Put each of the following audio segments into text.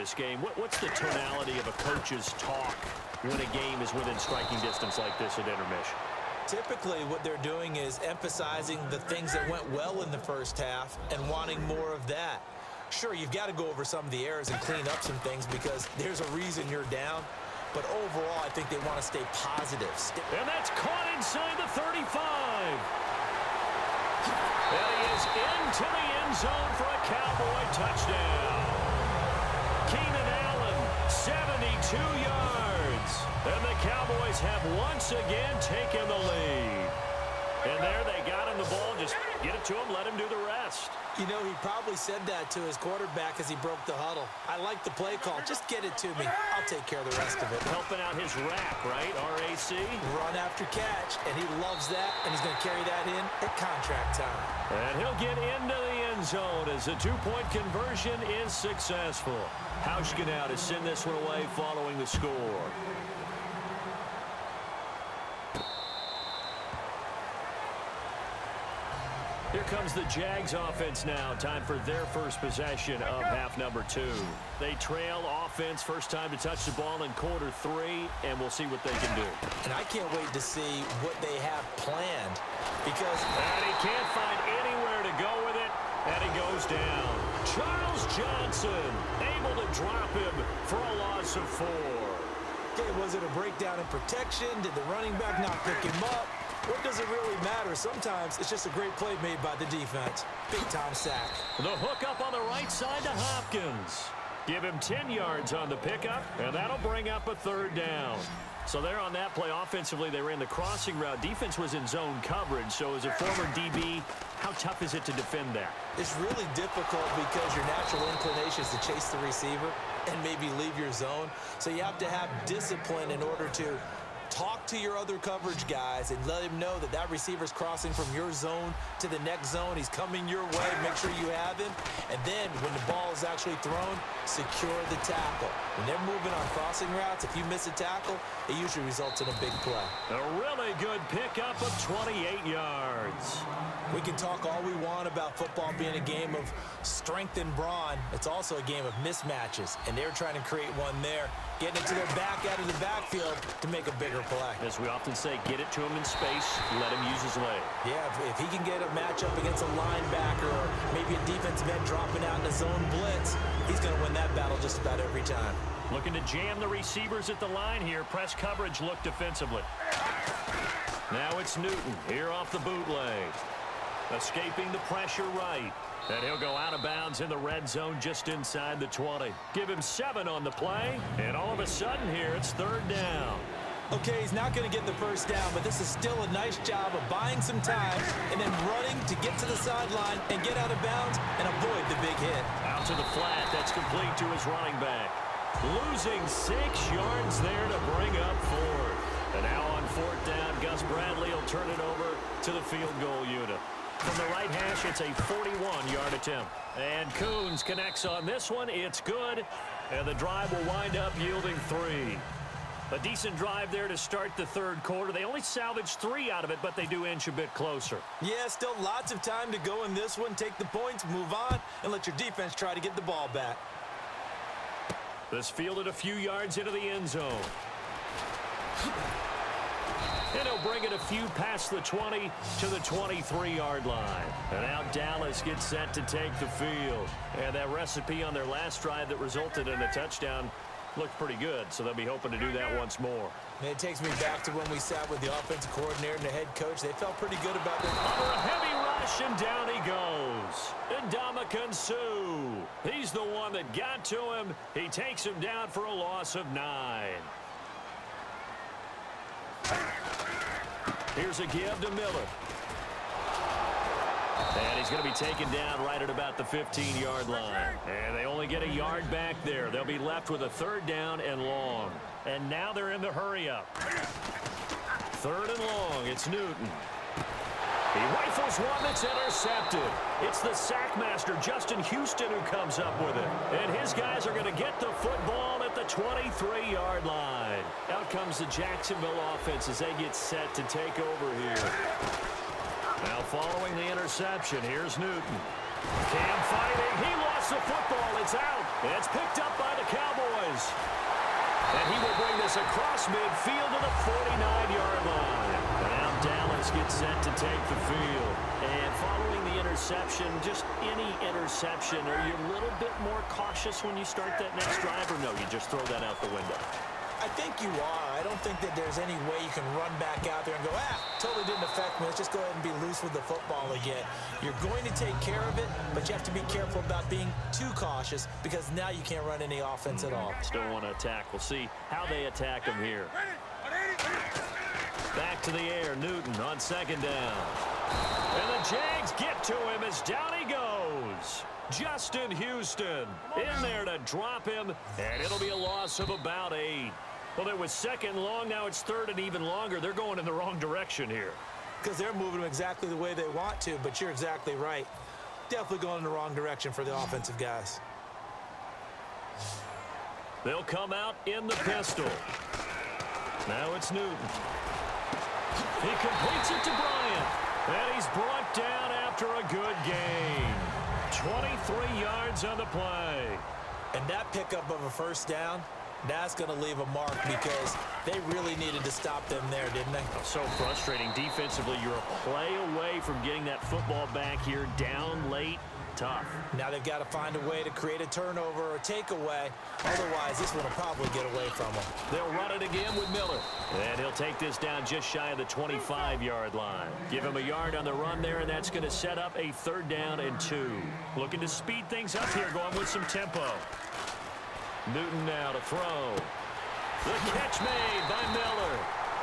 this game. What's the tonality of a coach's talk when a game is within striking distance like this at intermission? Typically, what they're doing is emphasizing the things that went well in the first half and wanting more of that. Sure, you've got to go over some of the errors and clean up some things because there's a reason you're down. But overall, I think they want to stay positive. And that's caught inside the 35. And he is into the end zone for a Cowboy touchdown. Keenan Allen, 72 yards. And the Cowboys have once again taken the lead. And there they got him the ball. Just get it to him, let him do the rest. You know, he probably said that to his quarterback as he broke the huddle. I like the play call. Just get it to me. I'll take care of the rest of it. Helping out his rack, right? RAC. Run after catch, and he loves that, and he's going to carry that in at contract time. And he'll get into the end zone as the two-point conversion is successful. Hauschka now to send this one away following the score. Here comes the Jags offense now. Time for their first possession of half number 2. They trail offense, first time to touch the ball in quarter 3, and we'll see what they can do. And I can't wait to see what they have planned because... And he can't find anywhere to go with it, and he goes down. Charles Johnson able to drop him for a loss of 4. Okay, was it a breakdown in protection? Did the running back not pick him up? What does it really matter? Sometimes it's just a great play made by the defense. Big-time sack. The hook up on the right side to Hopkins. Give him 10 yards on the pickup, and that'll bring up a third down. So there on that play, offensively, they ran the crossing route. Defense was in zone coverage, so as a former DB, how tough is it to defend that? It's really difficult because your natural inclination is to chase the receiver and maybe leave your zone. So you have to have discipline in order to talk to your other coverage guys and let him know that that receiver's crossing from your zone to the next zone. He's coming your way. Make sure you have him. And then when the ball is actually thrown, secure the tackle. When they're moving on crossing routes, if you miss a tackle, it usually results in a big play. A really good pickup of 28 yards. We can talk all we want about football being a game of strength and brawn. It's also a game of mismatches, and they're trying to create one there, getting it to their back out of the backfield to make a bigger play. As we often say, get it to him in space, let him use his leg. Yeah, if he can get a matchup against a linebacker or maybe a defensive end dropping out in a zone blitz, he's going to win that battle just about every time. Looking to jam the receivers at the line here. Press coverage look defensively. Now it's Newton here off the bootleg. Escaping the pressure right. And he'll go out of bounds in the red zone just inside the 20. Give him 7 on the play. And all of a sudden here, it's third down. Okay, he's not going to get the first down, but this is still a nice job of buying some time and then running to get to the sideline and get out of bounds and avoid the big hit. Out to the flat. That's complete to his running back. Losing 6 yards there to bring up 4. And now on fourth down, Gus Bradley will turn it over to the field goal unit. From the right hash, it's a 41-yard attempt. And Coons connects on this one. It's good. And the drive will wind up yielding 3. A decent drive there to start the third quarter. They only salvaged 3 out of it, but they do inch a bit closer. Yeah, still lots of time to go in this one. Take the points, move on, and let your defense try to get the ball back. This fielded a few yards into the end zone. And he'll bring it a few past the 20 to the 23-yard line. And now Dallas gets set to take the field. And that recipe on their last drive that resulted in a touchdown looked pretty good, so they'll be hoping to do that once more. And it takes me back to when we sat with the offensive coordinator and the head coach. They felt pretty good about their... Under a heavy rush, and down he goes. Ndamukong Suh. He's the one that got to him. He takes him down for a loss of 9. Here's a give to Miller. And he's going to be taken down right at about the 15-yard line. And they only get a yard back there. They'll be left with a third down and long. And now they're in the hurry-up. Third and long. It's Newton. He rifles one that's intercepted. It's the sack master, Justin Houston, who comes up with it. And his guys are going to get the football at the 23-yard line. Out comes the Jacksonville offense as they get set to take over here. Now following the interception, here's Newton. Cam fighting. He lost the football. It's out. It's picked up by the Cowboys. pass across midfield to the 49-yard line. Now Dallas gets set to take the field. And following the interception, just any interception, are you a little bit more cautious when you start that next drive, or no, you just throw that out the window? I think you are. I don't think that there's any way you can run back out there and go, totally didn't affect me. Let's just go ahead and be loose with the football again. You're going to take care of it, but you have to be careful about being too cautious because now you can't run any offense at all. Still want to attack. We'll see how they attack him here. Back to the air, Newton on second down. And the Jags get to him as down he goes. Justin Houston in there to drop him, and it'll be a loss of about 8. Well, it was second long. Now it's third and even longer. They're going in the wrong direction here. Because they're moving them exactly the way they want to, but you're exactly right. Definitely going in the wrong direction for the offensive guys. They'll come out in the pistol. Now it's Newton. He completes it to Bryant. And he's brought down after a good gain. 23 yards on the play. And that pickup of a first down, that's going to leave a mark because they really needed to stop them there, didn't they? So frustrating. Defensively, you're a play away from getting that football back here down late. Tough. Now they've got to find a way to create a turnover or a takeaway. Otherwise, this one will probably get away from them. They'll run it again with Miller. And he'll take this down just shy of the 25-yard line. Give him a yard on the run there, and that's going to set up a 3rd down and 2. Looking to speed things up here, going with some tempo. Newton now to throw. The catch made by Miller.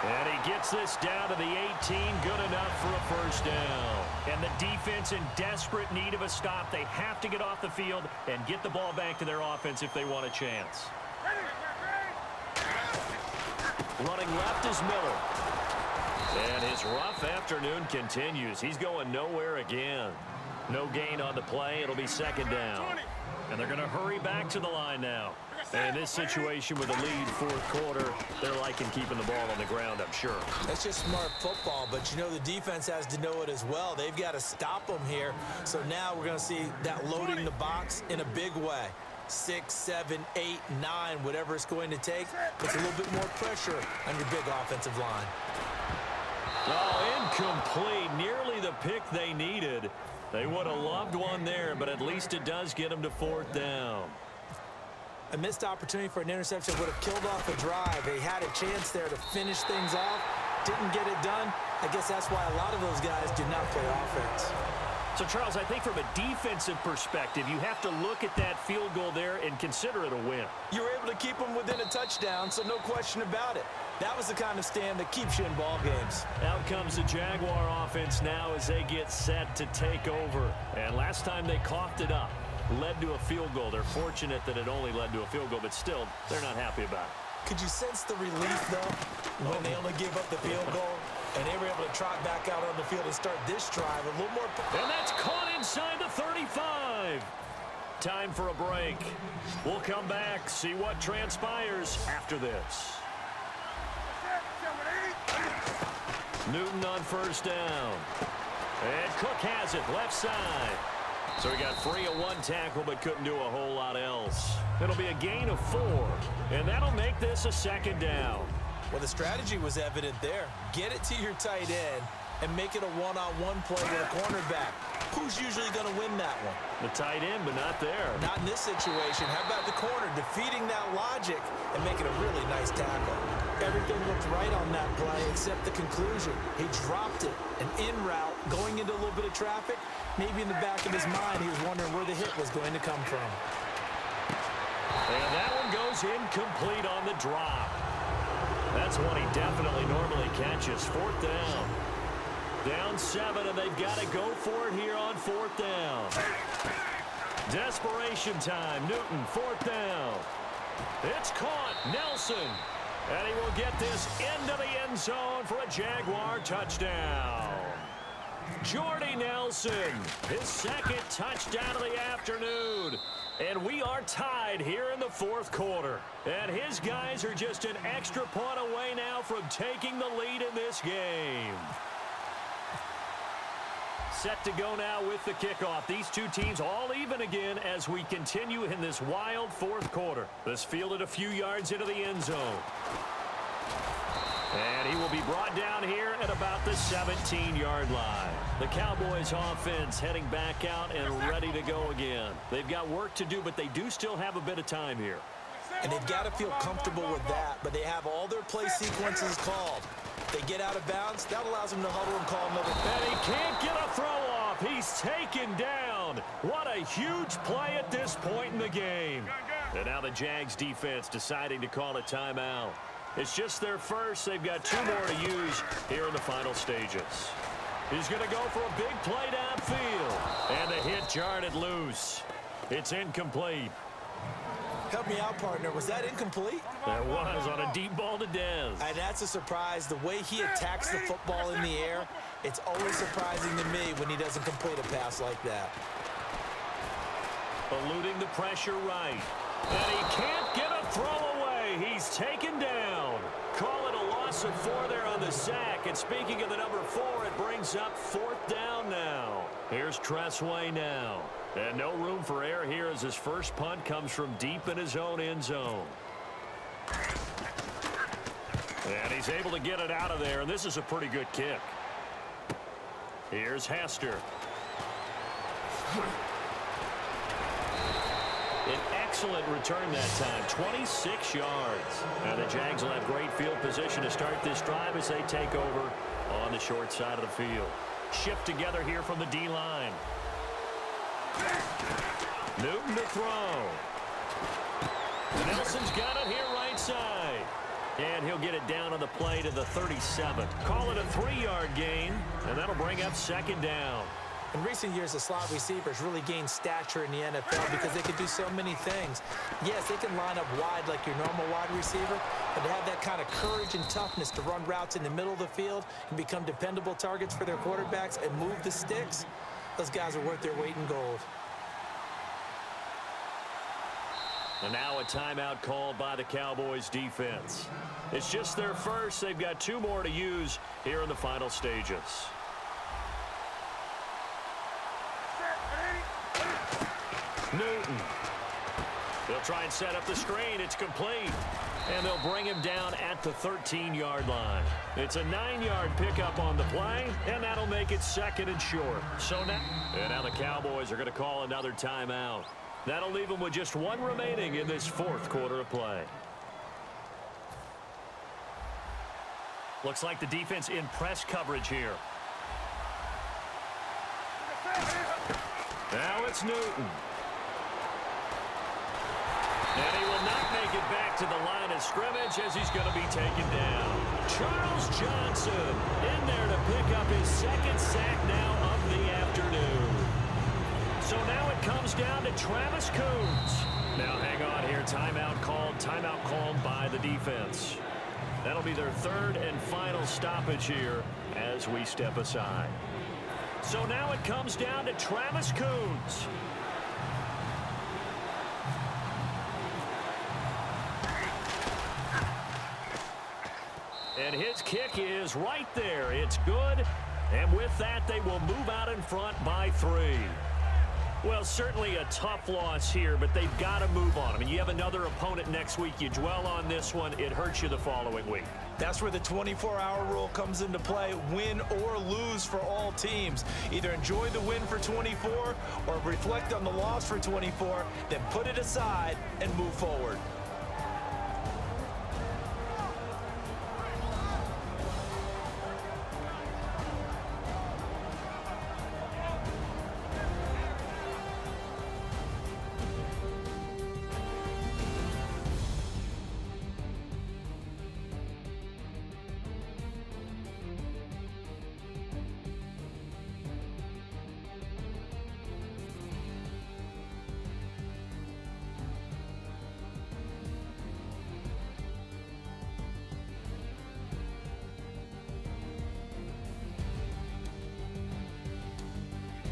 And he gets this down to the 18, good enough for a 1st down. And the defense in desperate need of a stop. They have to get off the field and get the ball back to their offense if they want a chance. Running left is Miller. And his rough afternoon continues. He's going nowhere again. No gain on the play. It'll be 2nd down. And they're going to hurry back to the line now. And in this situation with a lead 4th quarter, they're liking keeping the ball on the ground, I'm sure. That's just smart football, but you know the defense has to know it as well. They've got to stop them here. So now we're going to see that loading the box in a big way. 6, 7, 8, 9, whatever it's going to take, puts a little bit more pressure on your big offensive line. Oh, incomplete. Nearly the pick they needed. They would have loved one there, but at least it does get them to 4th down. A missed opportunity for an interception would have killed off a drive. They had a chance there to finish things off. Didn't get it done. I guess that's why a lot of those guys do not play offense. So, Charles, I think from a defensive perspective, you have to look at that field goal there and consider it a win. You were able to keep them within a touchdown, so no question about it. That was the kind of stand that keeps you in ball games. Out comes the Jaguar offense now as they get set to take over. And last time they coughed it up. Led to a field goal. They're fortunate that it only led to a field goal, but still, they're not happy about it. Could you sense the relief, though, when they only gave up the field goal and they were able to trot back out on the field and start this drive a little more? And that's caught inside the 35. Time for a break. We'll come back, see what transpires after this. Newton on 1st down. And Cook has it, left side. So he got free of 1 tackle, but couldn't do a whole lot else. It'll be a gain of 4, and that'll make this a 2nd down. Well, the strategy was evident there. Get it to your tight end and make it a one-on-one play with a cornerback. Who's usually going to win that one? The tight end, but not there. Not in this situation. How about the corner defeating that logic and making a really nice tackle? Everything looked right on that play except the conclusion. He dropped it, an in route, going into a little bit of traffic. Maybe in the back of his mind, he was wondering where the hit was going to come from. And that one goes incomplete on the drop. That's one he definitely normally catches. 4th down. Down 7, and they've got to go for it here on 4th down. Desperation time. Newton, 4th down. It's caught. Nelson. And he will get this into the end zone for a Jaguar touchdown. Jordy Nelson, his 2nd touchdown of the afternoon. And we are tied here in the 4th quarter. And his guys are just an extra point away now from taking the lead in this game. Set to go now with the kickoff. These two teams all even again as we continue in this wild 4th quarter. This fielded a few yards into the end zone. And he will be brought down here at about the 17-yard line. The Cowboys offense heading back out and ready to go again. They've got work to do, but they do still have a bit of time here. And they've got to feel comfortable with that, but they have all their play sequences called. If they get out of bounds, that allows them to huddle and call another. And he can't get a throw off. He's taken down. What a huge play at this point in the game. And now the Jags defense deciding to call a timeout. It's just their first. They've got 2 more to use here in the final stages. He's going to go for a big play downfield. And the hit jarred it loose. It's incomplete. Help me out, partner. Was that incomplete? That was on a deep ball to Dez. And that's a surprise. The way he attacks the football in the air, it's always surprising to me when he doesn't complete a pass like that. Eluding the pressure right. And he can't get a throw away. He's taken down. Call it a loss of 4 there on the sack. And speaking of the number 4, it brings up 4th down now. Here's Tressway now. And no room for error here as his first punt comes from deep in his own end zone. And he's able to get it out of there, and this is a pretty good kick. Here's Hester. An excellent return that time, 26 yards. And the Jags will have great field position to start this drive as they take over on the short side of the field. Shift together here from the D-line. Newton to throw. Nelson's got it here right side. And he'll get it down on the play to the 37. Call it a 3-yard gain, and that'll bring up 2nd down. In recent years, the slot receivers really gained stature in the NFL because they can do so many things. Yes, they can line up wide like your normal wide receiver, but to have that kind of courage and toughness to run routes in the middle of the field and become dependable targets for their quarterbacks and move the sticks, those guys are worth their weight in gold. And now a timeout called by the Cowboys defense. It's just their first. They've got 2 more to use here in the final stages. Newton. They'll try and set up the screen. It's complete. And they'll bring him down at the 13-yard line. It's a 9-yard pickup on the play, and that'll make it 2nd and short. So now the Cowboys are going to call another timeout. That'll leave them with just 1 remaining in this 4th quarter of play. Looks like the defense in press coverage here. Now it's Newton. And he will not make it back to the line of scrimmage as he's going to be taken down. Charles Johnson in there to pick up his 2nd sack now of the afternoon. So now it comes down to Travis Coons. Now hang on here. Timeout called by the defense. That'll be their 3rd and final stoppage here as we step aside. So now it comes down to Travis Coons. And his kick is right there. It's good. And with that, they will move out in front by 3. Well, certainly a tough loss here, but they've got to move on. I mean, you have another opponent next week. You dwell on this one, it hurts you the following week. That's where the 24-hour rule comes into play, win or lose for all teams. Either enjoy the win for 24 or reflect on the loss for 24, then put it aside and move forward.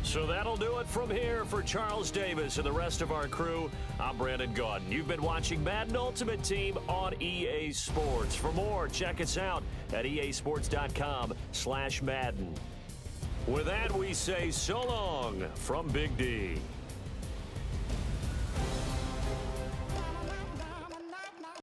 So that'll do it from here for Charles Davis and the rest of our crew. I'm Brandon Gaudin. You've been watching Madden Ultimate Team on EA Sports. For more, check us out at easports.com/Madden. With that, we say so long from Big D.